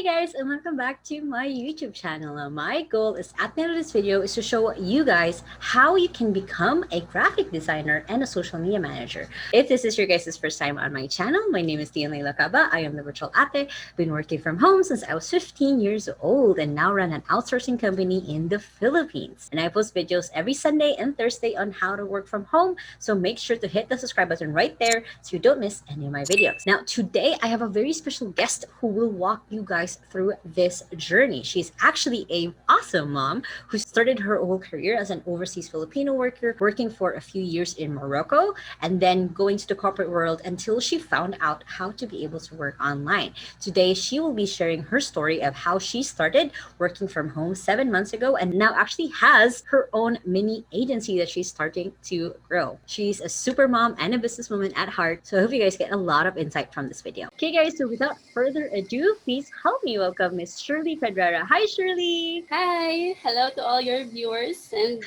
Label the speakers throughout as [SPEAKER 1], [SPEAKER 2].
[SPEAKER 1] Hey guys, and welcome back to my YouTube channel. My goal is at the end of this video is to show you guys how you can become a graphic designer and a social media manager. If this is your guys' first time on my channel, my name is Lacaba. I am the virtual ate. Been working from home since I was 15 years old and now run an outsourcing company in the Philippines. And I post videos every Sunday and Thursday on how to work from home. So make sure to hit the subscribe button right there so you don't miss any of my videos. Now, today I have a very special guest who will walk you guys through this journey. She's actually a awesome mom who started her whole career as an overseas Filipino worker, working for a few years in Morocco, and then going to the corporate world until she found out how to be able to work online. Today, she will be sharing her story of how she started working from home 7 months ago and now actually has her own mini agency that she's starting to grow. She's a super mom and a businesswoman at heart, so I hope you guys get a lot of insight from this video. Okay guys, so without further ado, please help me welcome Miss Shirley Pedrera. Hi Shirley!
[SPEAKER 2] Hi, hello to all your viewers, and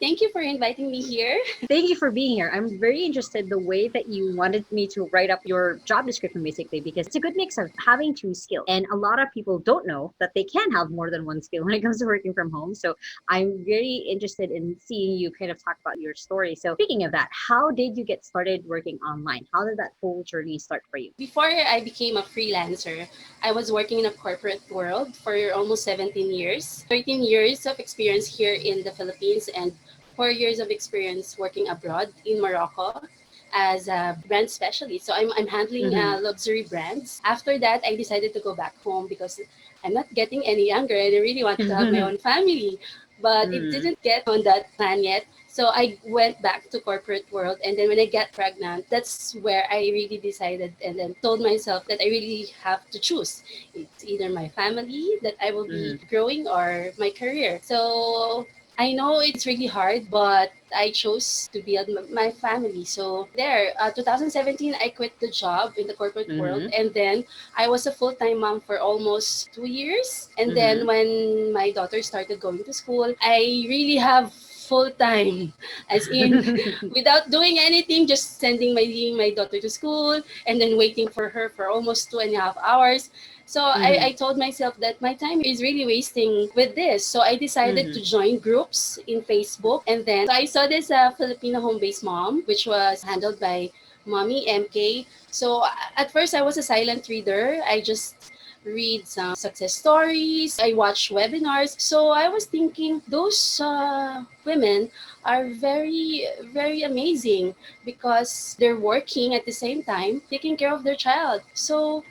[SPEAKER 2] thank you for inviting me here.
[SPEAKER 1] Thank you for being here. I'm very interested the way that you wanted me to write up your job description basically, because it's a good mix of having two skills. And a lot of people don't know that they can have more than one skill when it comes to working from home. So I'm very interested in seeing you kind of talk about your story. So speaking of that, how did you get started working online? How did that whole journey start for you?
[SPEAKER 2] Before I became a freelancer, I was working in a corporate world for almost 17 years, 13 years of experience here in the Philippines, and 4 years of experience working abroad in Morocco as a brand specialist. So I'm handling luxury brands. After that, I decided to go back home because I'm not getting any younger and I really wanted to have my own family. But it didn't get on that plan yet. So I went back to corporate world, and then when I got pregnant, that's where I really decided and then told myself that I really have to choose. It's either my family that I will be growing or my career. So I know it's really hard, but I chose to build my family. So there, 2017, I quit the job in the corporate world, and then I was a full-time mom for almost 2 years. And then when my daughter started going to school, I really have full time, as in without doing anything, just sending my daughter to school and then waiting for her for almost 2.5 hours. So I told myself that my time is really wasting with this. So I decided to join groups in Facebook. And then so I saw this Filipino home-based mom, which was handled by Mommy MK. So at first I was a silent reader. I just read some success stories. I watch webinars. So I was thinking those women are very, very amazing because they're working at the same time, taking care of their child. So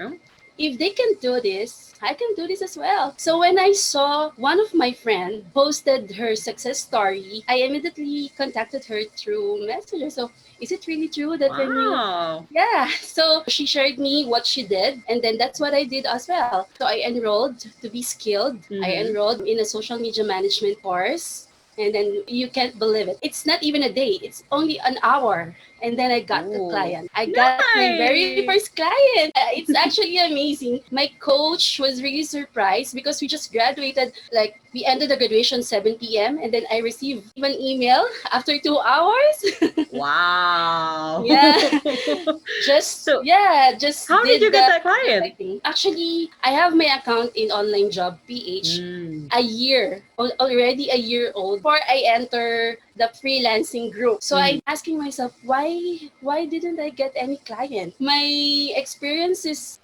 [SPEAKER 2] if they can do this, I can do this as well. So when I saw one of my friends posted her success story, I immediately contacted her through Messenger. So is it really true that when you yeah, so she shared me what she did, and then that's what I did as well. So I enrolled to be skilled. I enrolled in a social media management course. And then you can't believe it. It's not even a day. It's only an hour. And then I got the client. I got my very first client. It's actually amazing. My coach was really surprised because we just graduated. Like, we ended the graduation 7 p.m. And then I received an email after 2 hours.
[SPEAKER 1] Wow.
[SPEAKER 2] Yeah. Just
[SPEAKER 1] how did you get that client?
[SPEAKER 2] Actually, I have my account in Online Job PH a year, already a year old, before I enter the freelancing group. So I'm asking myself, why didn't I get any client? My experience is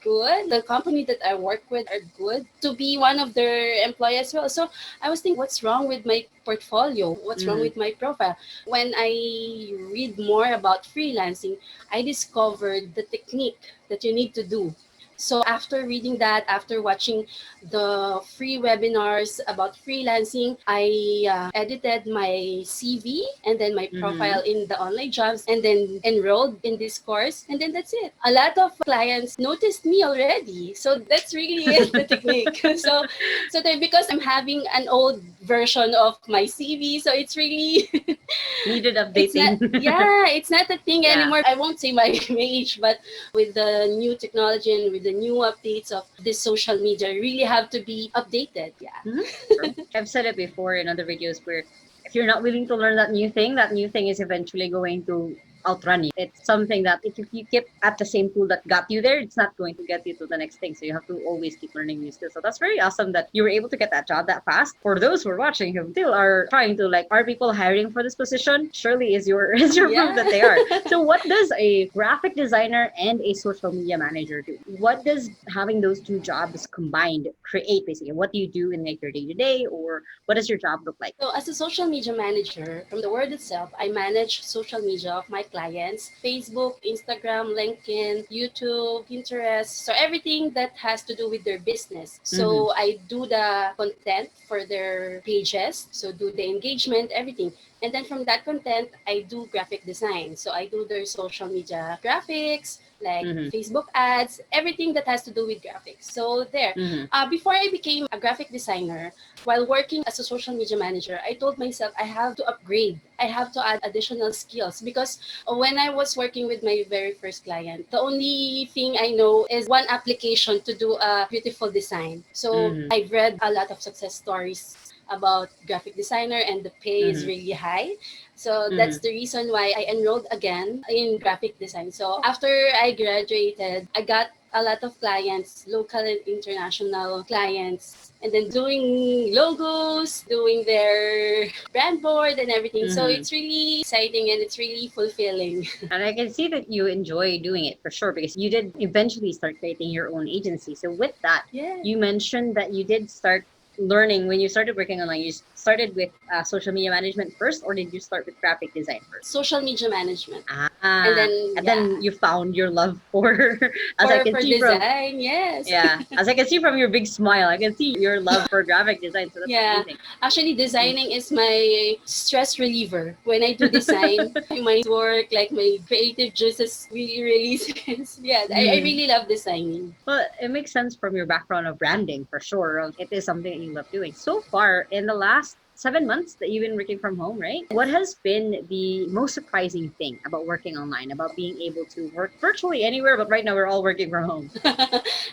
[SPEAKER 2] good. The company that I work with are good to be one of their employees as well. So I was thinking, what's wrong with my portfolio? What's wrong with my profile? When I read more about freelancing, I discovered the technique that you need to do. So after reading that, after watching the free webinars about freelancing, I edited my CV and then my profile in the online jobs and then enrolled in this course. And then that's it. A lot of clients noticed me already. So that's really it, the technique. So then because I'm having an old version of my CV, so it's really
[SPEAKER 1] needed updating.
[SPEAKER 2] It's not a thing anymore. I won't say my age, but with the new technology and with the new updates of this social media, you really have to be updated.
[SPEAKER 1] I've said it before in other videos where if you're not willing to learn that new thing is eventually going to outrun you. It's something that if you keep at the same tool that got you there, it's not going to get you to the next thing. So you have to always keep learning new skills. So that's very awesome that you were able to get that job that fast. For those who are watching who still are trying to like, are people hiring for this position? Surely is your is your proof
[SPEAKER 2] Yeah.
[SPEAKER 1] that they are. So what does a graphic designer and a social media manager do? What does having those two jobs combined create basically? What do you do in like your day to day, or what does your job look like?
[SPEAKER 2] So, as a social media manager, from the word itself, I manage social media of my clients: Facebook, Instagram, LinkedIn, YouTube, Pinterest. So, everything that has to do with their business.
[SPEAKER 1] Mm-hmm.
[SPEAKER 2] So, I do the content for their pages, so do the engagement, everything. And then from that content, I do graphic design. So, I do their social media graphics, like
[SPEAKER 1] Mm-hmm.
[SPEAKER 2] Facebook ads, everything that has to do with graphics. So, there.
[SPEAKER 1] Mm-hmm.
[SPEAKER 2] Before I became a graphic designer, while working as a social media manager, I told myself I have to upgrade. I have to add additional skills because when I was working with my very first client, the only thing I know is one application to do a beautiful design. So
[SPEAKER 1] Mm-hmm.
[SPEAKER 2] I've read a lot of success stories about graphic designer and the pay is
[SPEAKER 1] Mm-hmm.
[SPEAKER 2] really high. So
[SPEAKER 1] Mm-hmm.
[SPEAKER 2] that's the reason why I enrolled again in graphic design. So after I graduated, I got a lot of clients, local and international clients, and then doing logos, doing their brand board and everything. So
[SPEAKER 1] Mm-hmm.
[SPEAKER 2] it's really exciting and it's really fulfilling.
[SPEAKER 1] And I can see that you enjoy doing it for sure because you did eventually start creating your own agency. So with that,
[SPEAKER 2] Yeah.
[SPEAKER 1] you mentioned that you did start learning when you started working online. You started with social media management first, or did you start with graphic design first?
[SPEAKER 2] Social media management. And
[SPEAKER 1] Ah,
[SPEAKER 2] then
[SPEAKER 1] and
[SPEAKER 2] yeah,
[SPEAKER 1] then you found your love for, as I
[SPEAKER 2] for
[SPEAKER 1] can
[SPEAKER 2] for
[SPEAKER 1] see from,
[SPEAKER 2] design, yes.
[SPEAKER 1] yeah, as I can see from your big smile, I can see your love for graphic design. So that's
[SPEAKER 2] Yeah,
[SPEAKER 1] amazing.
[SPEAKER 2] actually, designing is my stress reliever. When I do design, my mind work, like my creative juices really releases. Yeah, I
[SPEAKER 1] Mhm.
[SPEAKER 2] really love designing.
[SPEAKER 1] Well, it makes sense from your background of branding for sure. It is something that you love doing. So far, in the last 7 months that you've been working from home, right? What has been the most surprising thing about working online, about being able to work virtually anywhere? But right now, we're all working from home.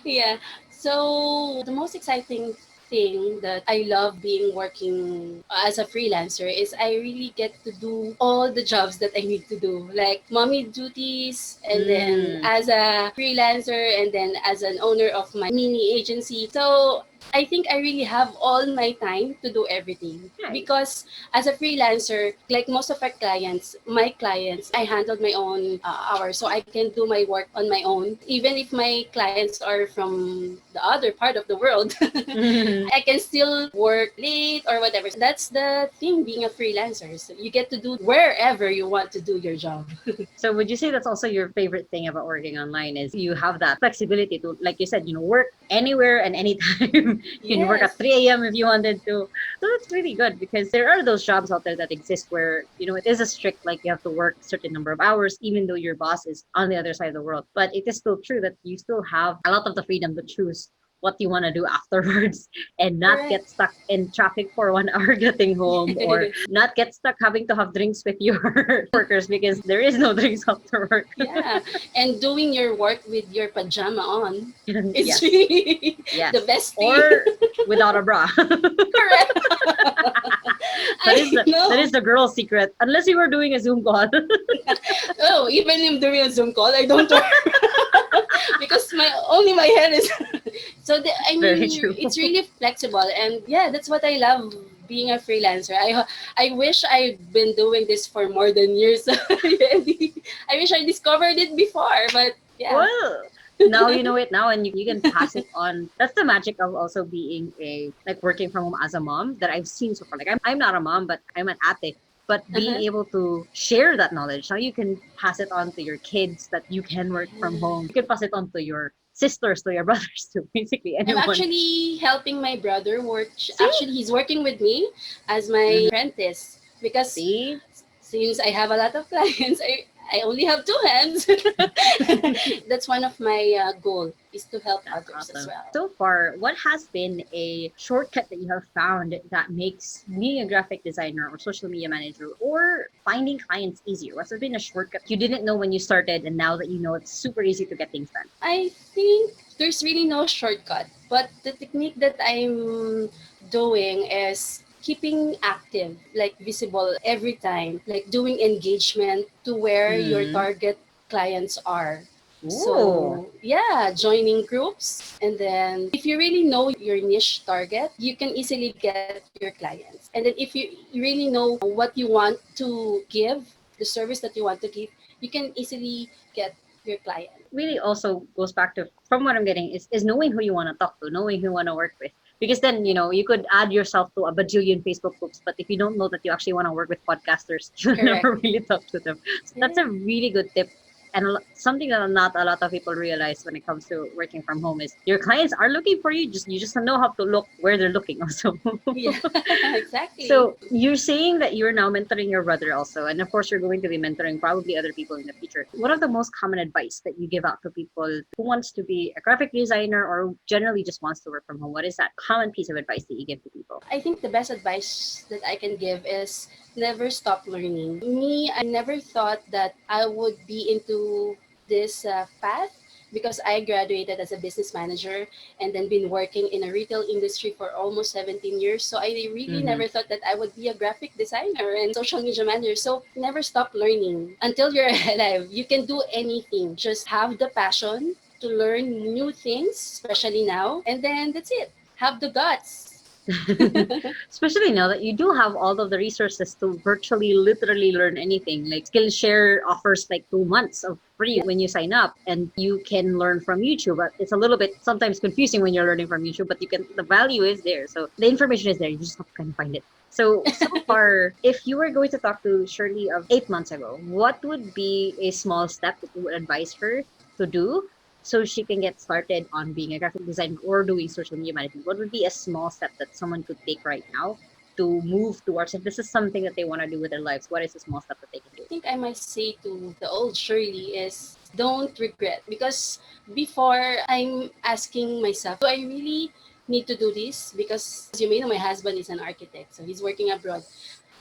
[SPEAKER 2] Yeah. So the most exciting thing that I love being working as a freelancer is I really get to do all the jobs that I need to do, like mommy duties, and then
[SPEAKER 1] Mm,
[SPEAKER 2] as a freelancer, and then as an owner of my mini agency. So I think I really have all my time to do everything
[SPEAKER 1] nice.
[SPEAKER 2] because as a freelancer, like most of our clients, my clients, I handled my own hours, so I can do my work on my own. Even if my clients are from the other part of the world,
[SPEAKER 1] Mhm.
[SPEAKER 2] I can still work late or whatever. That's the thing being a freelancer. So you get to do wherever you want to do your job.
[SPEAKER 1] So would you say that's also your favorite thing about working online is you have that flexibility to, like you said, work anywhere and anytime. You can work at
[SPEAKER 2] Yes.
[SPEAKER 1] 3 a.m. if you wanted to. So that's really good because there are those jobs out there that exist where, it is a strict, like you have to work a certain number of hours, even though your boss is on the other side of the world. But it is still true that you still have a lot of the freedom to choose what you want to do afterwards and not
[SPEAKER 2] Correct.
[SPEAKER 1] get stuck in traffic for 1 hour getting home, or not get stuck having to have drinks with your workers because there is no drinks after work.
[SPEAKER 2] Yeah, and doing your work with your pajama on is
[SPEAKER 1] Yes,
[SPEAKER 2] really the
[SPEAKER 1] yes.
[SPEAKER 2] best thing.
[SPEAKER 1] Or without a bra.
[SPEAKER 2] Correct.
[SPEAKER 1] that is
[SPEAKER 2] I know.
[SPEAKER 1] the girl secret. Unless you were doing a Zoom call.
[SPEAKER 2] Oh, even if doing a Zoom call, I don't wear because my only my hair is. So I
[SPEAKER 1] Very
[SPEAKER 2] mean,
[SPEAKER 1] true.
[SPEAKER 2] it's really flexible, and yeah, that's what I love being a freelancer. I wish I've been doing this for more than years already. I wish I discovered it before, but yeah.
[SPEAKER 1] Well, now you know it now, and you can pass it on. That's the magic of also being a like working from home as a mom that I've seen so far. Like I'm not a mom, but I'm an ate. But being
[SPEAKER 2] Uh-huh.
[SPEAKER 1] able to share that knowledge, now you can pass it on to your kids that you can work from home. You can pass it on to your sisters, to your brothers, to basically
[SPEAKER 2] I'm
[SPEAKER 1] anyone.
[SPEAKER 2] actually helping my brother work.
[SPEAKER 1] See?
[SPEAKER 2] Actually, he's working with me as my
[SPEAKER 1] Mhm.
[SPEAKER 2] apprentice because
[SPEAKER 1] See?
[SPEAKER 2] since I have a lot of clients, I only have two hands. That's one of my goal is to help
[SPEAKER 1] That's
[SPEAKER 2] others as
[SPEAKER 1] awesome.
[SPEAKER 2] well.
[SPEAKER 1] So far, what has been a shortcut that you have found that makes being a graphic designer or social media manager or finding clients easier? What's been a shortcut you didn't know when you started and now that you know it's super easy to get things done?
[SPEAKER 2] I think there's really no shortcut, but the technique that I'm doing is keeping active, like visible every time, like doing engagement to where your
[SPEAKER 1] Mm.
[SPEAKER 2] target clients are.
[SPEAKER 1] Ooh.
[SPEAKER 2] So, yeah, joining groups. And then, if you really know your niche target, you can easily get your clients. And then, if you really know what you want to give, the service that you want to give, you can easily get your client.
[SPEAKER 1] Really also goes back to, from what I'm getting, is knowing who you want to talk to, knowing who you want to work with. Because then, you could add yourself to a bajillion Facebook groups, but if you don't know that you actually want to work with podcasters, you'll
[SPEAKER 2] Correct.
[SPEAKER 1] never really talk to them. So that's
[SPEAKER 2] Yeah.
[SPEAKER 1] a really good tip. And something that not a lot of people realize when it comes to working from home is your clients are looking for you. Just you just know how to look where they're looking also.
[SPEAKER 2] Yeah, exactly.
[SPEAKER 1] So you're saying that you're now mentoring your brother also, and of course you're going to be mentoring probably other people in the future. What are the most common advice that you give out to people who wants to be a graphic designer or generally just wants to work from home? What is that common piece of advice that you give to people?
[SPEAKER 2] I think the best advice that I can give is never stop learning. Me, I never thought that I would be into this path because I graduated as a business manager and then been working in a retail industry for almost 17 years. So I really
[SPEAKER 1] Mm-hmm.
[SPEAKER 2] never thought that I would be a graphic designer and social media manager. So never stop learning until you're alive. You can do anything. Just have the passion to learn new things, especially now. And then that's it. Have the guts.
[SPEAKER 1] Especially now that you do have all of the resources to virtually literally learn anything. Like Skillshare offers like 2 months of free
[SPEAKER 2] Yep.
[SPEAKER 1] when you sign up, and you can learn from YouTube. But it's a little bit sometimes confusing when you're learning from YouTube, but the value is there. So the information is there. You just have to kind of find it. So far, if you were going to talk to Shirley of 8 months ago, what would be a small step that you would advise her to do so she can get started on being a graphic designer or doing social media management? What would be a small step that someone could take right now to move towards, if this is something that they want to do with their lives? What is a small step that they can do?
[SPEAKER 2] I think I might say to the old Shirley is don't regret because before I'm asking myself, do I really need to do this? Because as you may know, my husband is an architect, so he's working abroad.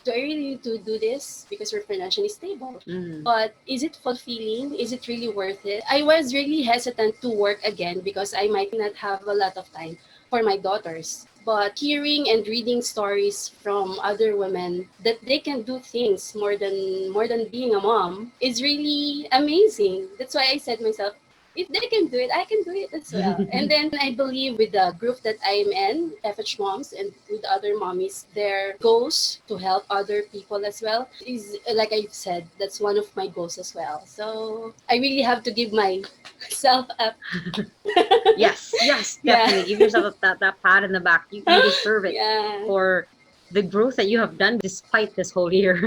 [SPEAKER 2] Do I really need to do this because we're financially stable?
[SPEAKER 1] Mm.
[SPEAKER 2] But is it fulfilling? Is it really worth it? I was really hesitant to work again because I might not have a lot of time for my daughters. But hearing and reading stories from other women that they can do things more than being a mom is really amazing. That's why I said myself, if they can do it, I can do it as well. And then I believe with the group that I'm in, FH Moms, and with other mommies, their goals to help other people as well is, like I said, that's one of my goals as well. So I really have to give myself up.
[SPEAKER 1] Yes, yes,
[SPEAKER 2] Yeah.
[SPEAKER 1] definitely. Give yourself that pat in the back. You deserve it
[SPEAKER 2] Yeah.
[SPEAKER 1] for the growth that you have done despite this whole year.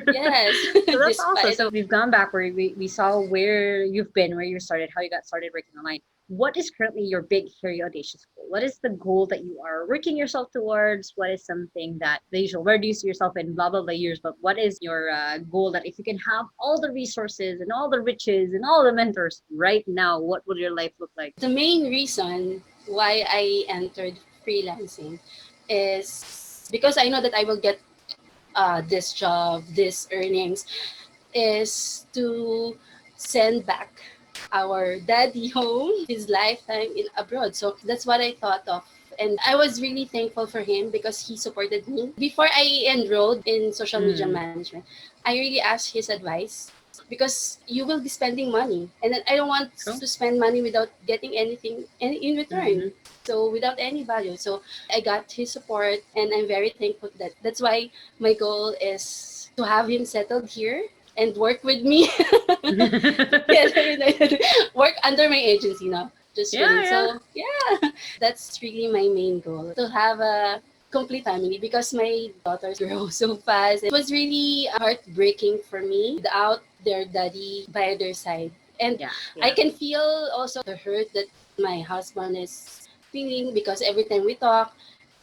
[SPEAKER 2] Yes.
[SPEAKER 1] So that's awesome.
[SPEAKER 2] Despite
[SPEAKER 1] So
[SPEAKER 2] of
[SPEAKER 1] we've gone backward. We saw where you've been, where you started, how you got started working online. What is currently your big, hairy, audacious goal? What is the goal that you are working yourself towards? What is something that the usual, where do you see yourself in blah, blah, blah years? But what is your goal that if you can have all the resources and all the riches and all the mentors right now, what would your life look like?
[SPEAKER 2] the main reason why I entered freelancing is because I know that I will get this job, this earnings, is to send back our daddy home his lifetime in abroad. So that's what I thought of. And I was really thankful for him because he supported me. Before I enrolled in social media
[SPEAKER 1] Mm,
[SPEAKER 2] management, I really asked his advice because you will be spending money. And then I don't want
[SPEAKER 1] true.
[SPEAKER 2] to spend money without getting anything in
[SPEAKER 1] Mm-hmm.
[SPEAKER 2] return. So without any value. So I got his support and I'm very thankful that that's why my goal is to have him settled here and work with me. Yes, work under my agency now. Just kidding.
[SPEAKER 1] Yeah,
[SPEAKER 2] So yeah, that's really my main goal to have a complete family because my daughters grow so fast. It was really heartbreaking for me without their daddy by their side. And
[SPEAKER 1] yeah,
[SPEAKER 2] I
[SPEAKER 1] yeah.
[SPEAKER 2] can feel also the hurt that my husband is feeling because every time we talk,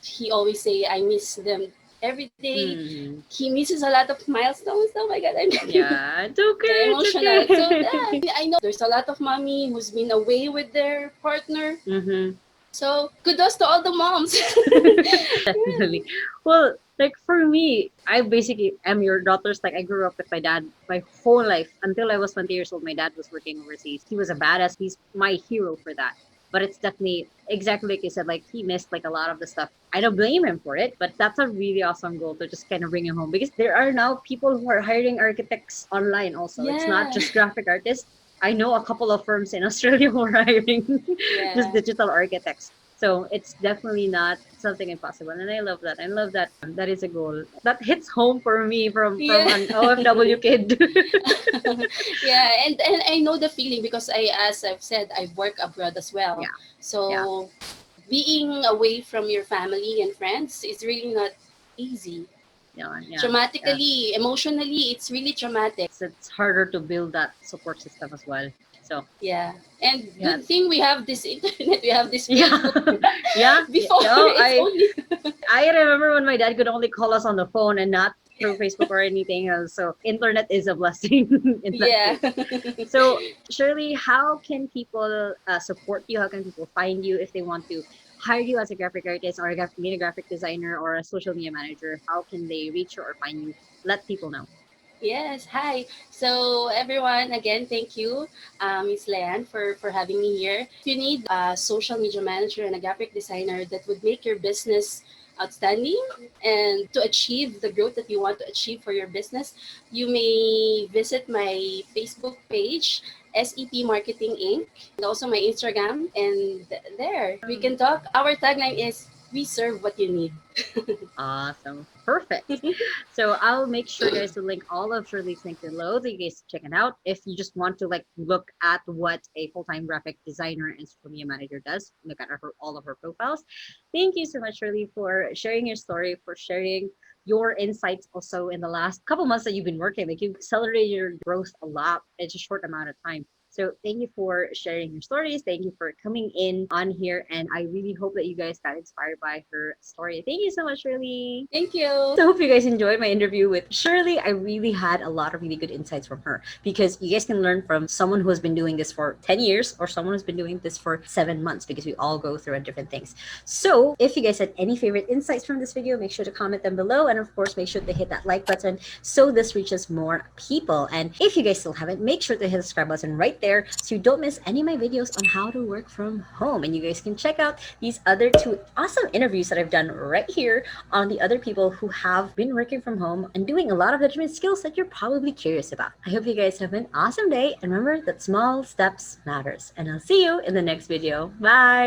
[SPEAKER 2] he always say I miss them every day.
[SPEAKER 1] Mm-hmm.
[SPEAKER 2] He misses a lot of milestones. Oh my god, I'm getting
[SPEAKER 1] Yeah, it's okay,
[SPEAKER 2] very
[SPEAKER 1] it's
[SPEAKER 2] emotional. So
[SPEAKER 1] okay.
[SPEAKER 2] yeah, I know there's a lot of mommy who's been away with their partner.
[SPEAKER 1] Mm-hmm.
[SPEAKER 2] So kudos to all the moms.
[SPEAKER 1] Definitely. Well, like for me, I basically am your daughters. Like I grew up with my dad my whole life until I was 20 years old. My dad was working overseas. He was a badass. He's my hero for that. But it's definitely exactly like you said, like he missed like a lot of the stuff. I don't blame him for it, but that's a really awesome goal to just kind of bring him home, because there are now people who are hiring architects online also. It's not
[SPEAKER 2] Yeah.
[SPEAKER 1] just graphic artists. I know a couple of firms in Australia who are hiring just
[SPEAKER 2] Yeah.
[SPEAKER 1] digital architects. So it's definitely not something impossible. And I love that. I love that that is a goal. That hits home for me from
[SPEAKER 2] Yeah.
[SPEAKER 1] an OFW kid.
[SPEAKER 2] Yeah, and I know the feeling because as I've said, I work abroad as well.
[SPEAKER 1] Yeah. Yeah.
[SPEAKER 2] So being away from your family and friends is really not easy.
[SPEAKER 1] Yeah. Yeah. Yeah.
[SPEAKER 2] Traumatically, emotionally, it's really traumatic.
[SPEAKER 1] It's harder to build that support system as well. So
[SPEAKER 2] Yeah. And
[SPEAKER 1] yeah.
[SPEAKER 2] good thing we have this internet, we have this
[SPEAKER 1] Yeah.
[SPEAKER 2] Facebook.
[SPEAKER 1] Yeah. Yeah.
[SPEAKER 2] Before
[SPEAKER 1] No,
[SPEAKER 2] it's only
[SPEAKER 1] I remember when my dad could only call us on the phone and not through Facebook or anything else. So internet is a blessing in that
[SPEAKER 2] yeah.
[SPEAKER 1] case. So Shirley, how can people support you? How can people find you if they want to hire you as a graphic artist or a media graphic designer or a social media manager? How can they reach you or find you? Let people know.
[SPEAKER 2] Yes, hi. So everyone, again, thank you, Miss Leanne, for having me here. If you need a social media manager and a graphic designer that would make your business outstanding and to achieve the growth that you want to achieve for your business, you may visit my Facebook page, SEP Marketing Inc., and also my Instagram. And there, we can talk. Our tagline is, we serve what you need.
[SPEAKER 1] Awesome. Perfect. So I'll make sure guys to link all of Shirley's link below so you guys check it out. If you just want to like look at what a full-time graphic designer and social media manager does, look at her all of her profiles. Thank you so much, Shirley, for sharing your story, for sharing your insights also in the last couple months that you've been working. Like you've accelerated your growth a lot in a short amount of time. So thank you for sharing your stories. Thank you for coming in on here. And I really hope that you guys got inspired by her story. Thank you so much, Shirley.
[SPEAKER 2] Thank you.
[SPEAKER 1] So I hope you guys enjoyed my interview with Shirley. I really had a lot of really good insights from her, because you guys can learn from someone who has been doing this for 10 years or someone who's been doing this for 7 months, because we all go through different things. So if you guys had any favorite insights from this video, make sure to comment them below. And of course, make sure to hit that like button so this reaches more people. And if you guys still haven't, make sure to hit the subscribe button right there so you don't miss any of my videos on how to work from home. And you guys can check out these other two awesome interviews that I've done right here on the other people who have been working from home and doing a lot of the different skills that you're probably curious about. I hope you guys have an awesome day, and remember that small steps matters. And I'll see you in the next video. Bye!